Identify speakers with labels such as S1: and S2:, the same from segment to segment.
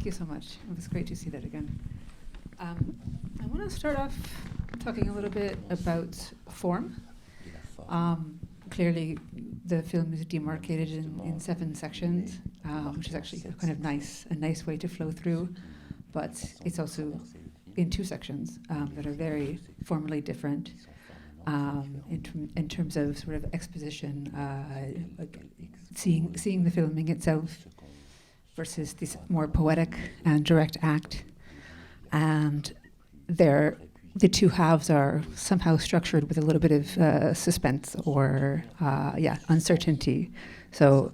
S1: Thank you so much. It was great to see that again. I want to start off talking a little bit about form. Clearly, the film is demarcated in 7 sections, which is actually a nice way to flow through. But it's also in 2 sections that are very formally different in terms of sort of exposition, like seeing the filming itself versus this more poetic and direct act. And the 2 halves are somehow structured with a little bit of suspense or uncertainty. So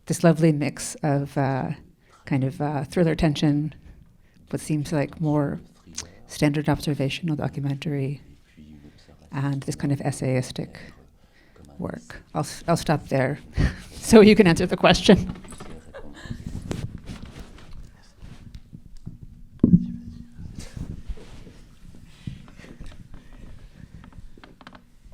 S1: this lovely mix of thriller tension, what seems like more standard observational documentary, and this kind of essayistic work. I'll stop there so you can answer the question.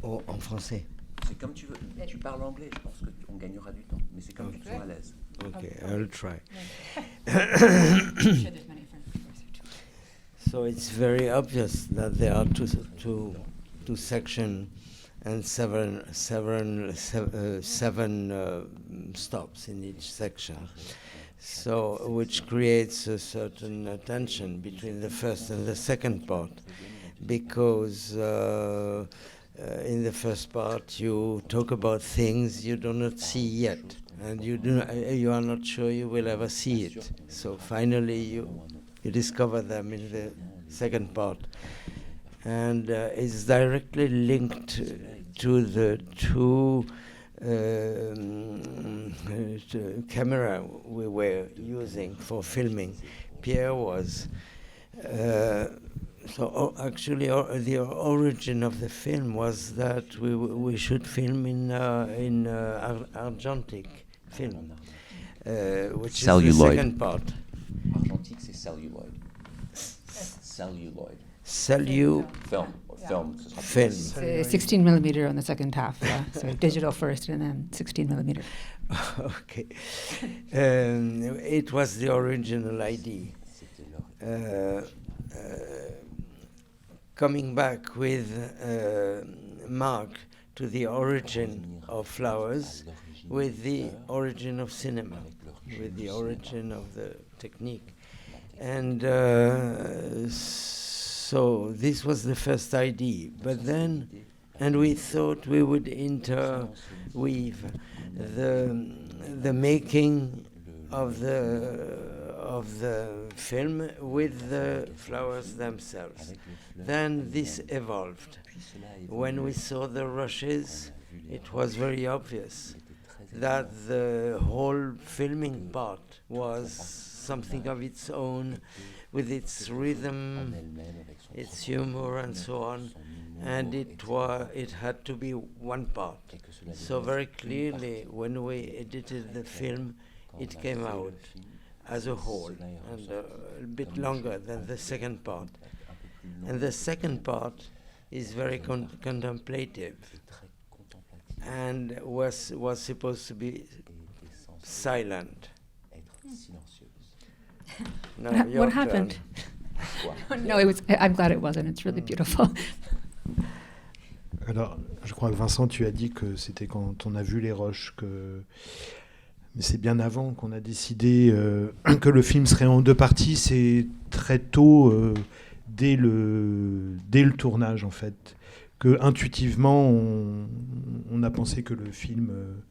S2: Oh, en français.
S3: C'est comme tu veux. Tu parles anglais, je pense qu'on gagnera du temps. Mais c'est comme tu sois à l'aise.
S2: Okay, I'll try. So it's very obvious that there are two sections and seven stops in each section. So which creates a certain tension between the first and the second part, because in the first part, you talk about things you do not see yet, and you are not sure you will ever see it. So finally, you discover them in the second part, and it's directly linked to the 2 camera we were using for filming. Pierre was. So actually, the origin of the film was that we should film in argentic film, which
S3: Celluloid.
S2: is the second part.
S3: Argentique, c'est celluloid. Celluloid.
S2: Film.
S3: Film.
S1: 16 millimeter on the second half, yeah. So digital first and then 16 millimeter.
S2: Okay. It was the original idea. Coming back with Mark to the origin of flowers, with the origin of cinema, with the origin of the technique. And so this was the first idea. But then, and we thought we would interweave the making of the film with the flowers themselves. Then this evolved. When we saw the rushes, it was very obvious that the whole filming part was something of its own, with its rhythm, its humor, and so on. And it had to be one part. So very clearly, when we edited the film, it came out as a whole, and a bit longer than the second part. And the second part is very contemplative, and was supposed to be silent. No,
S1: What happened? No, I'm glad it wasn't. It's really beautiful.
S4: Alors, je crois que Vincent, tu as dit que c'était quand on a vu les roches que... Mais c'est bien avant qu'on a décidé que le film serait en 2 parties. C'est très tôt, dès le tournage, en fait, que intuitivement, on a pensé que le film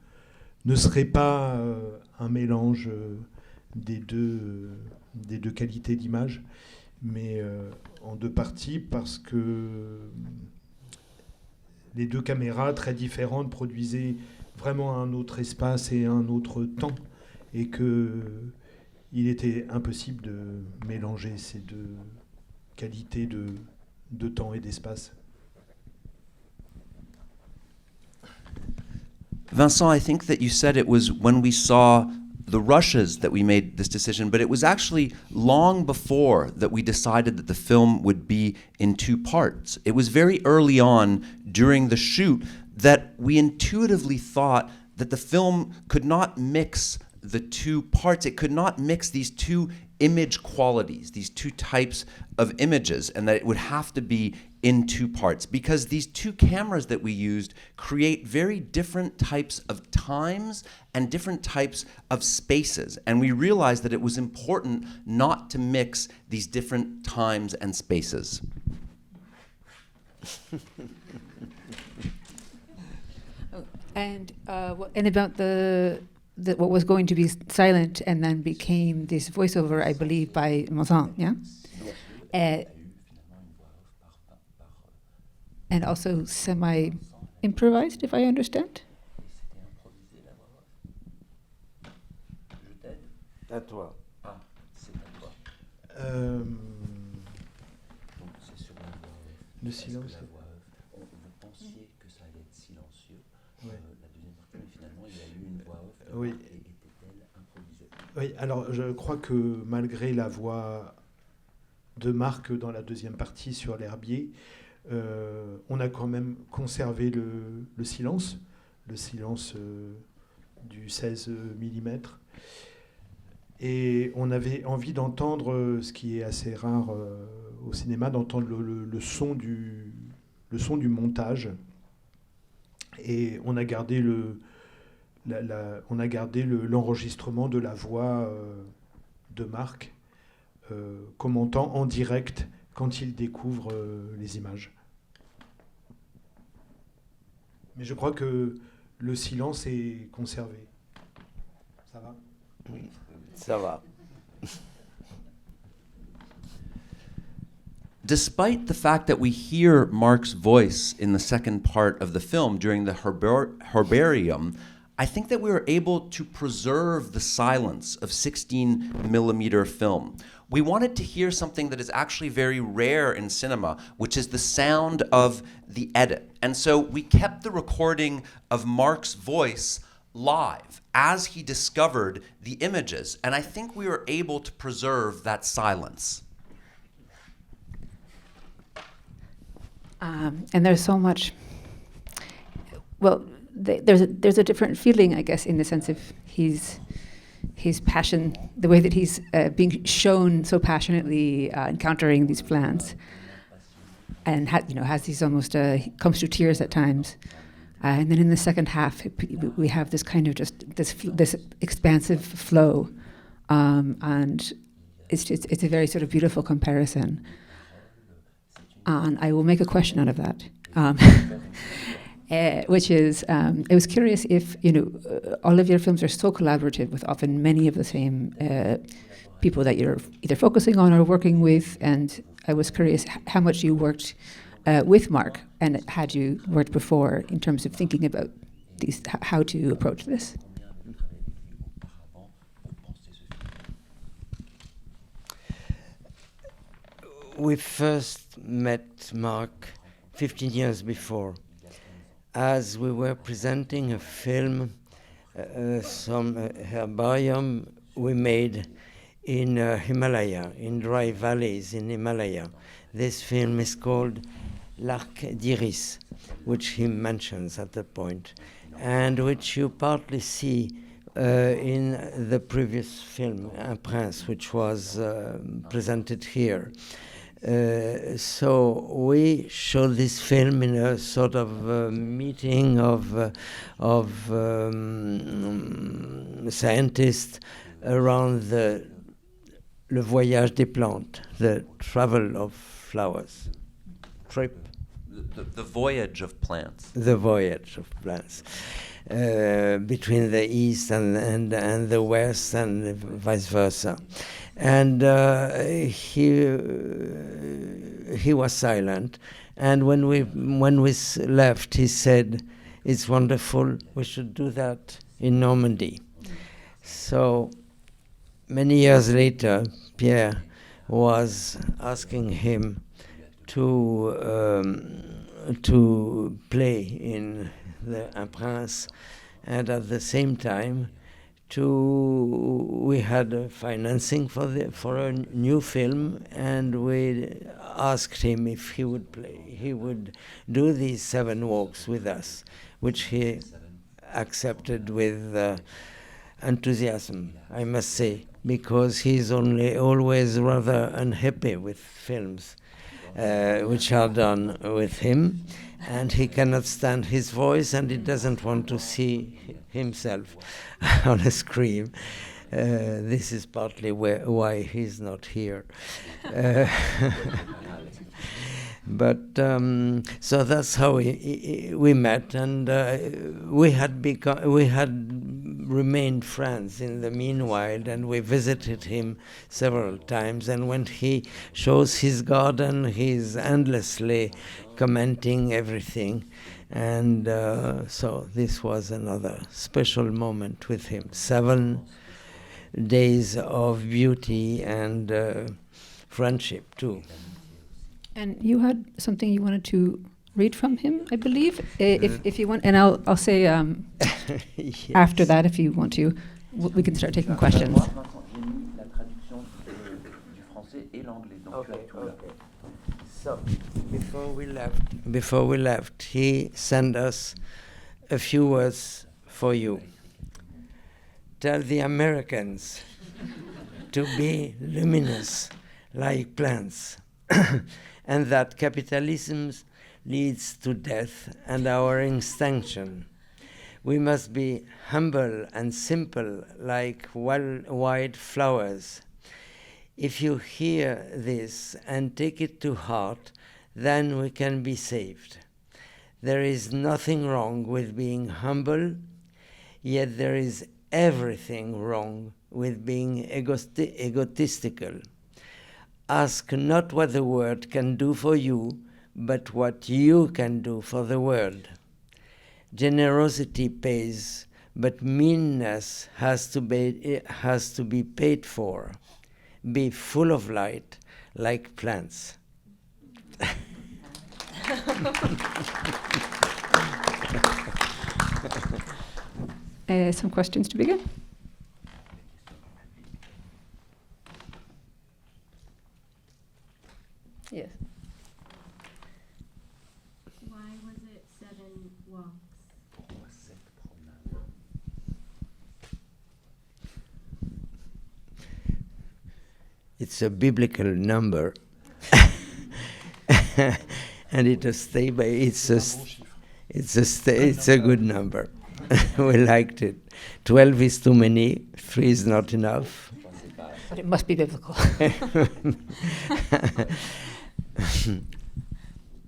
S4: ne serait pas un mélange des deux qualités d'image, mais en 2 parties, parce que les 2 caméras très différentes produisaient vraiment un autre espace et un autre temps, et qu'il était impossible de mélanger ces 2 qualités de temps et d'espace.
S3: Vincent, I think that you said it was when we saw the rushes that we made this decision, but it was actually long before that we decided that the film would be in 2 parts. It was very early on during the shoot that we intuitively thought that the film could not mix the two parts. It could not mix these two image qualities, these two types of images, and that it would have to be in two parts, because these two cameras that we used create very different types of times and different types of spaces. And we realized that it was important not to mix these different times and spaces.
S1: And about what was going to be silent and then became this voiceover, I believe, by Vincent, yeah? And also semi-improvised, if I understand?
S2: À toi.
S4: Le silence.
S5: Vous pensiez que ça allait être silencieux.
S4: Ouais.
S5: La deuxième partie, mais finalement, il y a eu une voix off.
S4: Oui.
S5: Et était-elle improvisée?
S4: Oui, alors je crois que malgré la voix de Marc dans la deuxième partie sur l'herbier, on a quand même conservé le silence du 16 mm. Et on avait envie d'entendre, ce qui est assez rare au cinéma, d'entendre le son du montage. Et on a gardé l'enregistrement de la voix de Marc commentant en direct quand il découvre les images. Mais je crois que le silence est conservé. Ça va ?
S2: Oui, ça va.
S3: Despite the fact that we hear Mark's voice in the second part of the film during the herbarium, I think that we were able to preserve the silence of 16mm film. We wanted to hear something that is actually very rare in cinema, which is the sound of the edit. And so we kept the recording of Mark's voice live as he discovered the images. And I think we were able to preserve that silence.
S1: And there's so much, well, there's a different feeling, I guess, in the sense of his passion, the way that he's being shown so passionately encountering these plants, and has these almost comes to tears at times. And then in the second half, we have this kind of just this expansive flow, and it's a very sort of beautiful comparison. And I will make a question out of that, which is, I was curious if, all of your films are so collaborative with often many of the same people that you're either focusing on or working with, and I was curious how much you worked with Mark, and had you worked before in terms of thinking about these, how to approach this?
S2: We first met Mark 15 years before, as we were presenting a film, some herbarium we made in Himalaya, in dry valleys in Himalaya. This film is called L'Arc d'Iris, which he mentions at the point, and which you partly see in the previous film, Un Prince, which was presented here. So we showed this film in a sort of meeting of scientists around le voyage des plantes, the travel of flowers, trip.
S3: The voyage of plants.
S2: The voyage of plants. Between the east and the west and vice versa. And he was silent. And when we left, he said, "It's wonderful, we should do that in Normandy." So many years later, Pierre was asking him to play in the Un Prince, and at the same time we had financing for a new film, and we asked him if he would do these 7 walks with us, which he accepted with enthusiasm, I must say, because he's always rather unhappy with films which are done with him, and he cannot stand his voice, and he doesn't want to see himself on a screen. This is partly why he's not here. But so that's how we met, and we had remained friends in the meanwhile, and we visited him several times. And when he shows his garden, he's endlessly commenting everything, and so this was another special moment with him. 7 days of beauty and friendship too.
S1: And you had something you wanted to read from him, I believe, if you want. And I'll say
S2: Yes.
S1: after that, if you want to, we can start taking questions.
S2: Okay. So before we left, he sent us a few words for you. Tell the Americans to be luminous like plants, and that capitalism leads to death and our extinction. We must be humble and simple like wild flowers. If you hear this and take it to heart, then we can be saved. There is nothing wrong with being humble, yet there is everything wrong with being egotistical. Ask not what the world can do for you, but what you can do for the world. Generosity pays, but meanness has to be paid for. Be full of light, like plants.
S1: Some questions to begin? Yes.
S6: Why was it 7 walks?
S2: It's a biblical number, and it's a good number. We liked it. 12 is too many. 3 is not enough.
S1: But it must be biblical.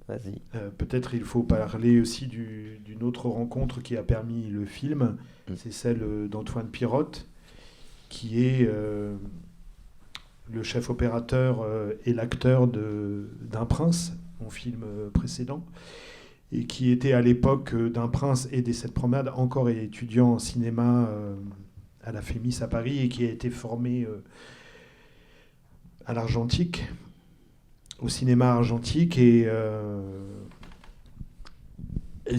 S2: Vas-y.
S4: Peut-être il faut parler aussi d'une autre rencontre qui a permis le film. C'est celle d'Antoine Pirotte, qui est le chef opérateur et l'acteur d'Un Prince, mon film précédent, et qui était à l'époque d'Un Prince et des 7 promenades encore étudiant en cinéma à la FEMIS à Paris, et qui a été formé à l'Argentique, au cinéma argentique, et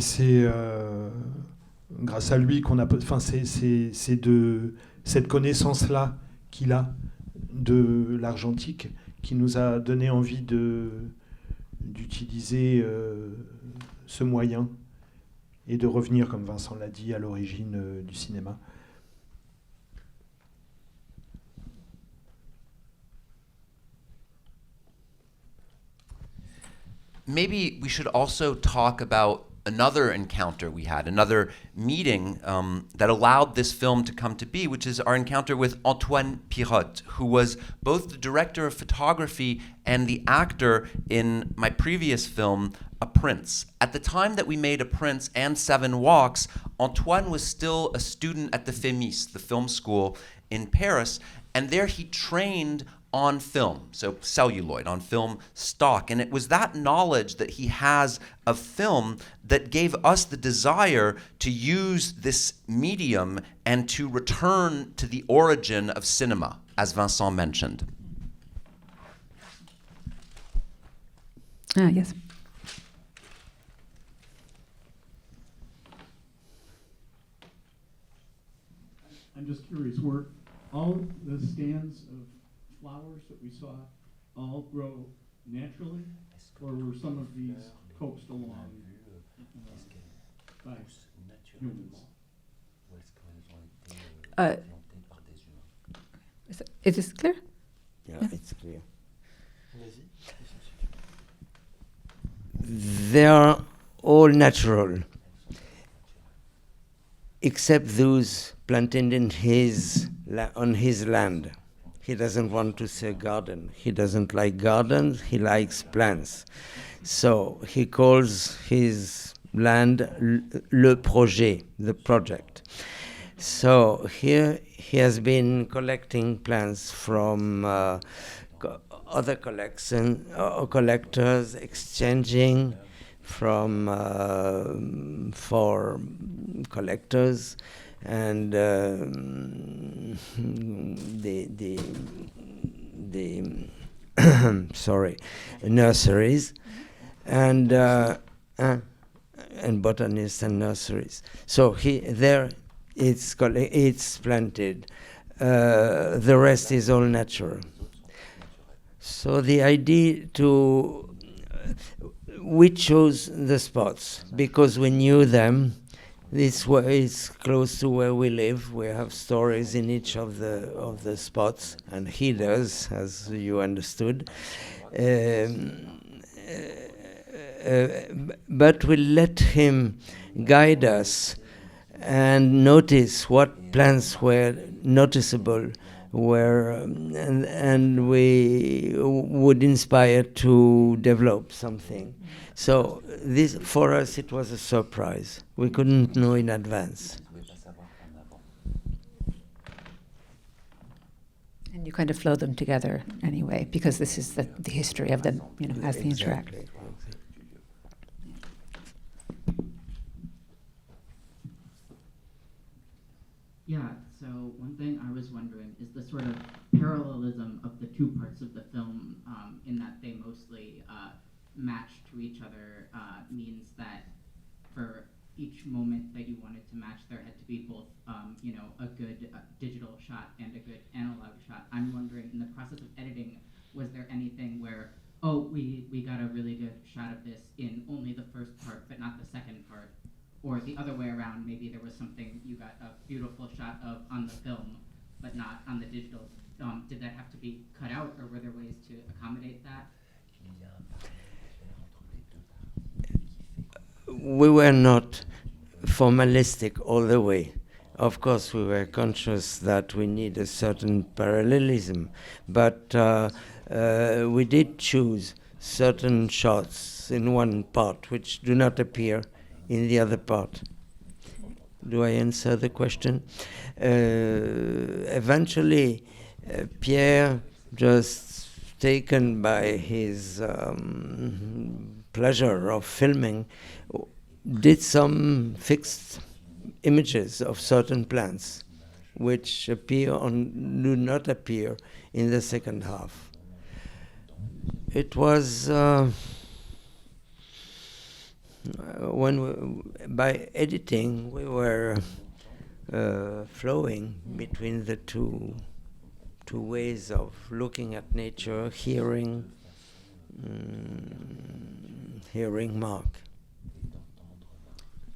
S4: c'est grâce à lui qu'on a, enfin c'est de cette connaissance-là qu'il a de l'argentique qui nous a donné envie d'utiliser ce moyen et de revenir, comme Vincent l'a dit, à l'origine du cinéma.
S3: Maybe we should also talk about another encounter we had, another meeting that allowed this film to come to be, which is our encounter with Antoine Pirotte, who was both the director of photography and the actor in my previous film, A Prince. At the time that we made A Prince and 7 Walks, Antoine was still a student at the FEMIS, the film school in Paris, and there he trained on film, so celluloid, on film stock. And it was that knowledge that he has of film that gave us the desire to use this medium and to return to the origin of cinema, as Vincent mentioned.
S1: Yes.
S7: I'm just curious, were all the stands of flowers that we saw all grow naturally, or were some of these coaxed along by humans?
S1: Is this clear?
S2: Yeah,
S1: Yeah.
S2: it's clear. They are all natural, except those planted in on his land. He doesn't want to say garden. He doesn't like gardens. He likes plants. So he calls his land le projet, the project. So here he has been collecting plants from other collectors, exchanging from for collectors, and the sorry, nurseries, and botanists and nurseries. So there it's planted. The rest is all natural. So the idea we chose the spots because we knew them. This is close to where we live. We have stories in each of the spots, and he does, as you understood. But we let him guide us and notice what plants were noticeable, and we would inspire to develop something. So this, for us, it was a surprise. We couldn't know in advance.
S1: And you kind of flow them together anyway, because this is the history of them, as they interact.
S2: Exactly.
S8: Yeah, so one thing I was wondering is the sort of parallelism of the two parts of the film, in that they mostly match to each other, means that for each moment that you wanted to match, there had to be both, a good digital shot and a good analog shot. I'm wondering, in the process of editing, was there anything where, we got a really good shot of this in only the first part, but not the second part? Or the other way around, maybe there was something you got a beautiful shot of on the film, but not on the digital. Did that have to be cut out, or were there ways to accommodate that?
S2: We were not formalistic all the way. Of course, we were conscious that we need a certain parallelism, but we did choose certain shots in one part which do not appear in the other part. Do I answer the question? Eventually, Pierre, just taken by his pleasure of filming, did some fixed images of certain plants which do not appear in the second half. It was by editing we were flowing between the two ways of looking at nature, hearing Mark.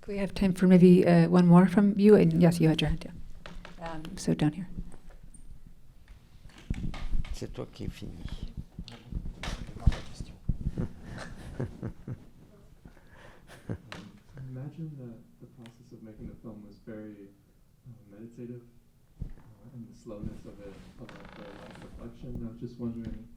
S1: Could we have time for maybe one more from you? And yes, you had your hand, yeah. So down here.
S2: C'est toi qui finis.
S9: I imagine that the process of making the film was very meditative, and the slowness of it, of the reflection. I was just wondering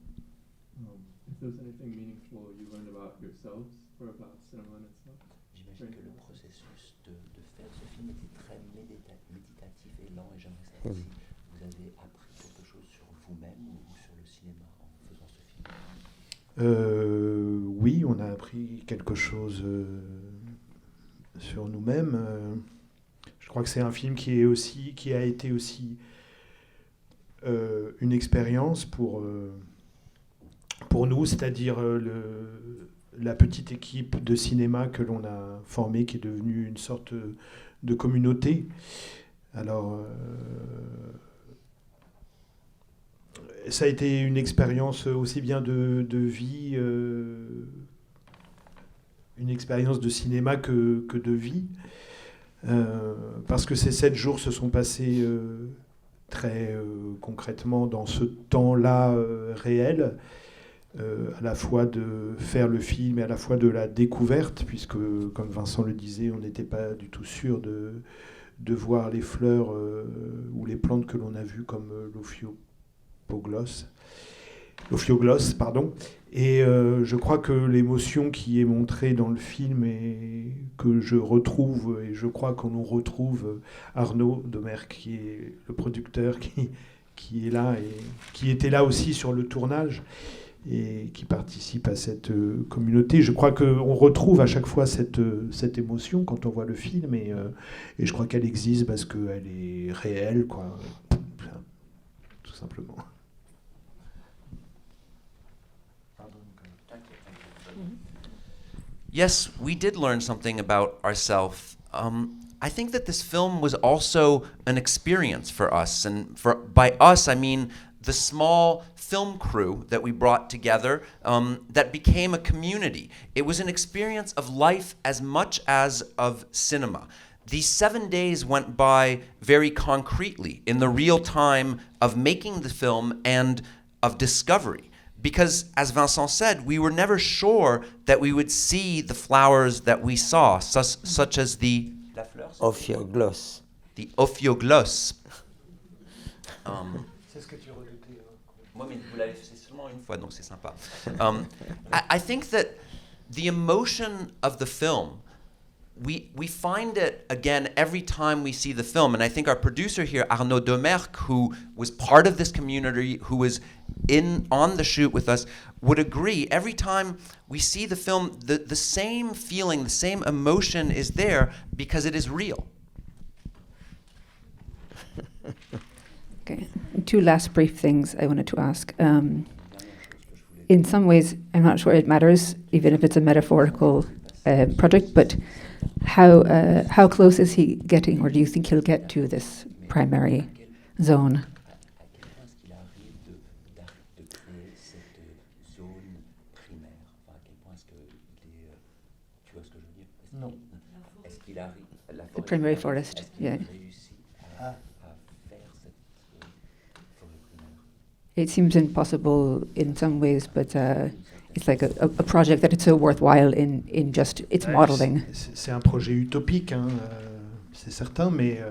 S9: if there was anything meaningful you learned about yourselves or about cinema in itself.
S5: J'imagine que le processus de faire ce film était très méditatif et lent, et j'aimerais savoir si vous avez appris quelque chose sur vous-même ou sur le cinéma en faisant ce film.
S4: Oui, on a appris quelque chose sur nous-mêmes. Je crois que c'est un film qui a été aussi une expérience pour nous, c'est-à-dire la petite équipe de cinéma que l'on a formée, qui est devenue une sorte de communauté. Alors, ça a été une expérience aussi bien de vie, une expérience de cinéma que de vie. parce que ces 7 jours se sont passés très concrètement dans ce temps-là réel, à la fois de faire le film et à la fois de la découverte, puisque, comme Vincent le disait, on n'était pas du tout sûr de voir les fleurs ou les plantes que l'on a vues, comme l'ophioglosse, pardon. Et je crois que l'émotion qui est montrée dans le film et que je retrouve, et je crois qu'on retrouve Arnaud Domergue, qui est le producteur, qui est là et qui était là aussi sur le tournage et qui participe à cette communauté. Je crois qu'on retrouve à chaque fois cette émotion quand on voit le film, et je crois qu'elle existe parce qu'elle est réelle, quoi, tout simplement.
S3: Yes, we did learn something about ourselves. I think that this film was also an experience for us, and by us I mean the small film crew that we brought together that became a community. It was an experience of life as much as of cinema. These 7 days went by very concretely in the real time of making the film and of discovery. Because, as Vincent said, we were never sure that we would see the flowers that we saw, such as the
S2: Ophioglosse.
S3: The ophioglosse.
S4: C'est ce que tu redoutais.
S3: Moi, mais vous l'avez fait seulement une fois, donc c'est sympa. I think that the emotion of the film, we find it again every time we see the film, and I think our producer here, Arnaud Domergue, who was part of this community, who was on the shoot with us, would agree. Every time we see the film, the same feeling, the same emotion is there because it is real.
S1: Okay. 2 last brief things I wanted to ask. In some ways, I'm not sure it matters, even if it's a metaphorical project, but how close is he getting, or do you think he'll get to this primary zone? The primary forest, yeah. It seems impossible in some ways, but it's like a project that it's so worthwhile in just its modeling.
S4: C'est un projet utopique, hein, c'est certain, mais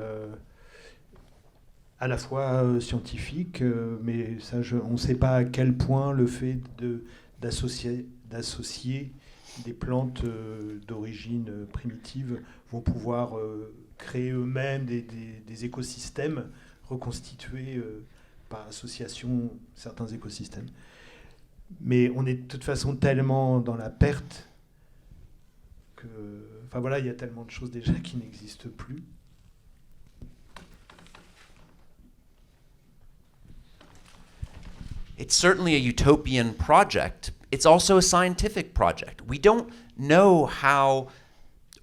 S4: à la fois scientifique, mais ça, on ne sait pas à quel point le fait d'associer des plantes d'origine primitive vont pouvoir créer eux-mêmes des écosystèmes, reconstituer par association certains écosystèmes. Mais on est de toute façon tellement dans la perte que, enfin voilà, il y a tellement de choses déjà qui n'existent plus.
S3: It's certainly a utopian project. It's also a scientific project. We don't know how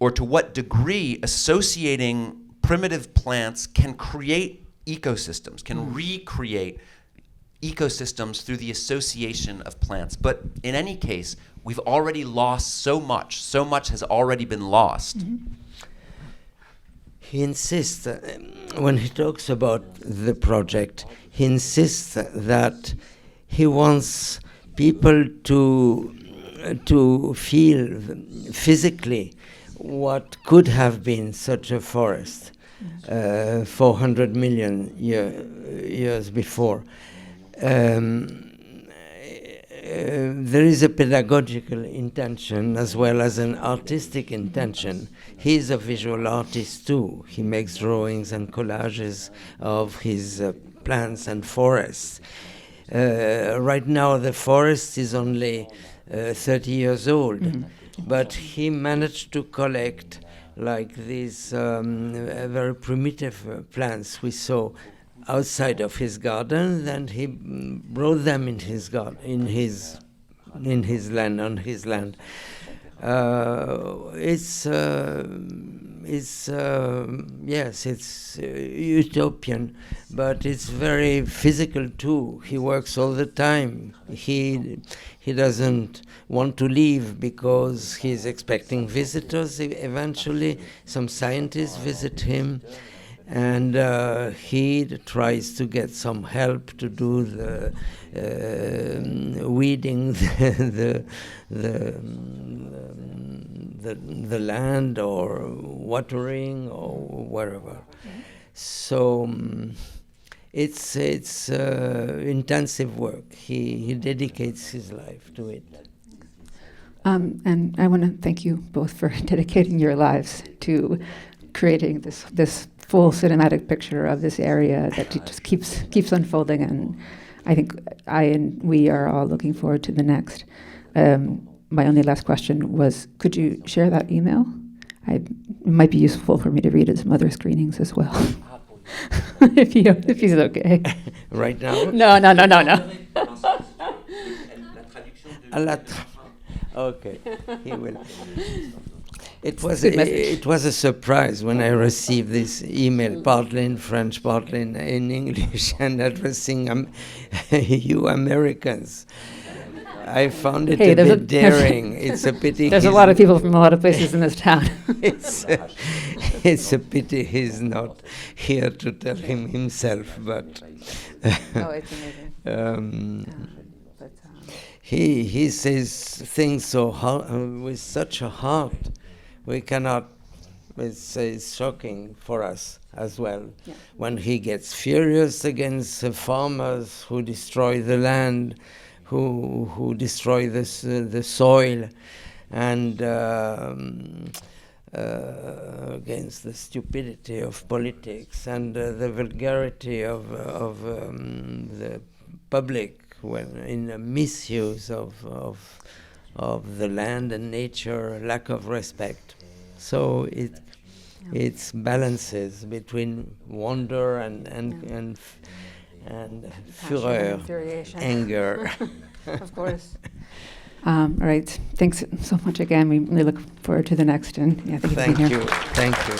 S3: or to what degree associating primitive plants can create ecosystems, can recreate ecosystems through the association of plants. But in any case, we've already lost so much. So much has already been lost.
S1: Mm-hmm.
S2: He insists, when he talks about the project, he insists that he wants people to feel physically what could have been such a forest 400 million years before. There is a pedagogical intention as well as an artistic intention. He is a visual artist too. He makes drawings and collages of his plants and forests. Right now the forest is only 30 years old, but he managed to collect like these very primitive plants we saw outside of his garden, and he brought them in his garden, in his land, on his land. Yes, it's utopian, but it's very physical too. He works all the time. He doesn't want to leave because he's expecting visitors eventually. Some scientists visit him, and he tries to get some help to do the weeding the land or watering or wherever. So it's intensive work. He dedicates his life to it.
S1: And I want to thank you both for dedicating your lives to creating this full cinematic picture of this area that just keeps unfolding. And I think I and we are all looking forward to the next. My only last question was, could you share that email? It might be useful for me to read at some other screenings as well. if he's okay.
S2: Right now?
S1: No.
S2: Okay, he will. It was a surprise when I received this email, partly in French, partly in English, and addressing you Americans. I found it a bit daring. It's a pity.
S1: There's a lot of people from a lot of places in this town.
S2: It's a pity he's not here to tell him himself, but
S1: Oh, it's amazing.
S2: He says things with such a heart. We cannot. It's shocking for us as well.
S1: Yeah.
S2: When he gets furious against farmers who destroy the land, who destroy the soil, and against the stupidity of politics and the vulgarity of the public when in a misuse of the land and nature, lack of respect. So it's balances between wonder and fureur, anger.
S1: Of course. All right. Thanks so much again. We really look forward to the next. And yeah, thank you for being here.
S2: Thank you.